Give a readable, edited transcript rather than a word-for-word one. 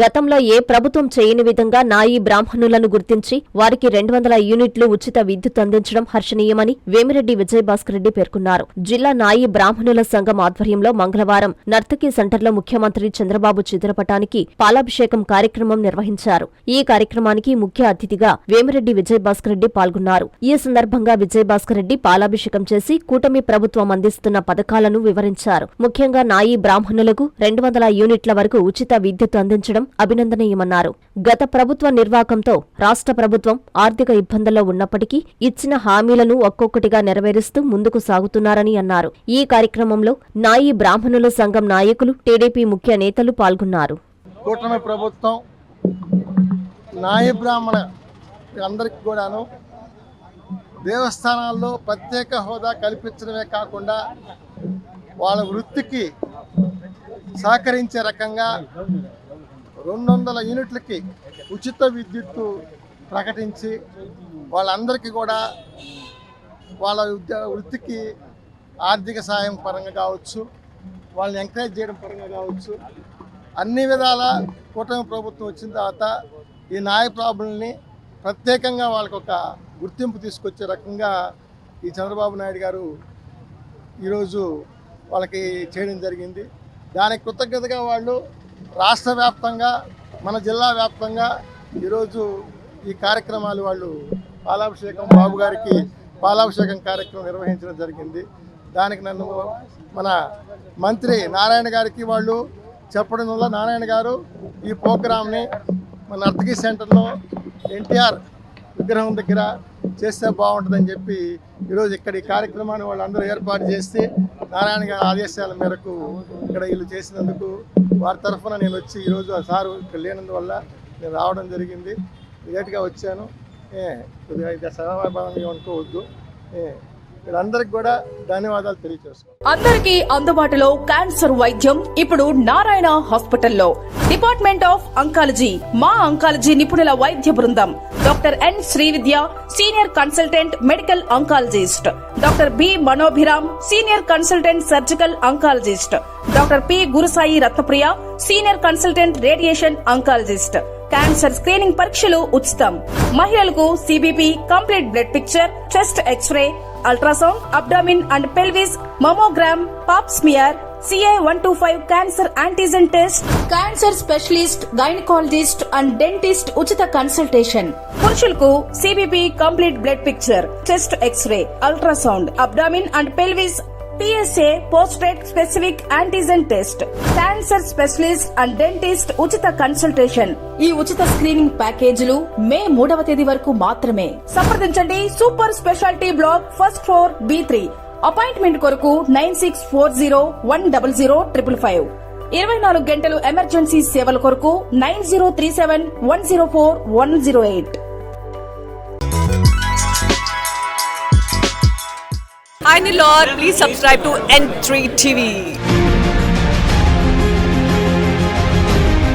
గతంలో ఏ ప్రభుత్వం చేయని విధంగా నాయీ బ్రాహ్మణులను గుర్తించి వారికి 200 యూనిట్లు ఉచిత విద్యుత్ అందించడం హర్షణీయమని వేమిరెడ్డి విజయభాస్కర్ రెడ్డి పేర్కొన్నారు. జిల్లా నాయీ బ్రాహ్మణుల సంఘం ఆధ్వర్యంలో మంగళవారం నర్తకీ సెంటర్లో ముఖ్యమంత్రి చంద్రబాబు చిత్రపటానికి పాలాభిషేకం కార్యక్రమం నిర్వహించారు. ఈ కార్యక్రమానికి ముఖ్య అతిథిగా వేమిరెడ్డి విజయభాస్కర్ రెడ్డి పాల్గొన్నారు. ఈ సందర్భంగా విజయభాస్కర్ రెడ్డి పాలాభిషేకం చేసి కూటమి ప్రభుత్వం అందిస్తున్న పథకాలను వివరించారు. ముఖ్యంగా నాయీ బ్రాహ్మణులకు 200 యూనిట్ల వరకు ఉచిత విద్యుత్ అందించడం అభినందనీయమన్నారు. గత ప్రభుత్వ నిర్వాకంతో రాష్ట్ర ప్రభుత్వం ఆర్థిక ఇబ్బందుల్లో ఉన్నప్పటికీ ఇచ్చిన హామీలను ఒక్కొక్కటిగా నెరవేరుస్తూ ముందుకు సాగుతున్నారని అన్నారు. ఈ కార్యక్రమంలో నాయీ బ్రాహ్మణుల సంఘం నాయకులు, టీడీపీ ముఖ్య నేతలు పాల్గొన్నారు. కూటమి ప్రభుత్వం నాయీ బ్రాహ్మణ అందరికీ కూడాను దేవస్థానాల్లో ప్రత్యేక హోదా కల్పించడమే కాకుండా వాళ్ళ వృత్తికి సహకరించే రకంగా 200 యూనిట్లకి ఉచిత విద్యుత్తు ప్రకటించి వాళ్ళందరికీ కూడా వాళ్ళ వృత్తికి ఆర్థిక సాయం పరంగా కావచ్చు, వాళ్ళని ఎంకరేజ్ చేయడం పరంగా కావచ్చు, అన్ని విధాల కూటమి ప్రభుత్వం వచ్చిన తర్వాత ఈ నాయీ బ్రాహ్మణుల్ని ప్రత్యేకంగా వాళ్ళకు ఒక గుర్తింపు తీసుకొచ్చే రకంగా ఈ చంద్రబాబు నాయుడు గారు ఈరోజు వాళ్ళకి చేయడం జరిగింది. దానికి కృతజ్ఞతగా వాళ్ళు రాష్ట్ర వ్యాప్తంగా, మన జిల్లా వ్యాప్తంగా ఈరోజు ఈ కార్యక్రమాలు వాళ్ళు పాలాభిషేకం, బాబు గారికి పాలాభిషేకం కార్యక్రమం నిర్వహించడం జరిగింది. దానికి నన్ను మన మంత్రి నారాయణ గారికి వాళ్ళు చెప్పడం వల్ల నారాయణ గారు ఈ ప్రోగ్రామ్ని మన నర్తకీ సెంటర్లో ఎన్టీఆర్ విగ్రహం దగ్గర చేస్తే బాగుంటుందని చెప్పి ఈరోజు ఇక్కడ ఈ కార్యక్రమాన్ని వాళ్ళందరూ ఏర్పాటు చేస్తే నారాయణ గారి ఆదేశాల మేరకు ఇక్కడ వీళ్ళు చేసినందుకు వారి తరఫున నేను వచ్చి ఈరోజు ఆ సారు ఇక్కడ లేనందువల్ల నేను రావడం జరిగింది. లేట్గా వచ్చాను. కొద్దిగా సమాధానం అనుకోవద్దు. వీళ్ళందరికీ కూడా ధన్యవాదాలు తెలియజేస్తున్నాను. అందరికీ అందుబాటులో క్యాన్సర్ వైద్యం ఇప్పుడు నారాయణ హాస్పిటల్లో. డిపార్ట్మెంట్ ఆఫ్ అంకాలజీ, మా అంకాలజీ నిపుణుల వైద్య బృందం. Doctor N Srividya, senior consultant medical oncologist. Doctor B Manobhiram, senior consultant surgical oncologist. Doctor P Gurusai Ratnapriya, senior consultant radiation oncologist. Cancer screening పరీక్షలు ఉచితం. మహిళలకు CBP, complete blood picture, chest X-ray, ultrasound, abdomen and pelvis, mammogram, pap smear, CA-125 cancer antigen test, cancer specialist, gynaecologist and dentist ఉచిత consultation. పురుషులకు CBP, complete blood picture, chest X-ray, ultrasound, abdomen and pelvis, PSA పోస్ట్రేట్ specific antigen test, cancer specialist and dentist ఉచిత consultation. ఈ ఉచిత screening ప్యాకేజీలు మే 3వ తేదీ వరకు మాత్రమే. సంప్రదించండి super speciality block, first floor, B3. Appointment కొరకు 9640100555. 24 గంటలు ఎమర్జెన్సీ సేవల కొరకు 9037104108. Hi Nilor, please subscribe to N3 TV.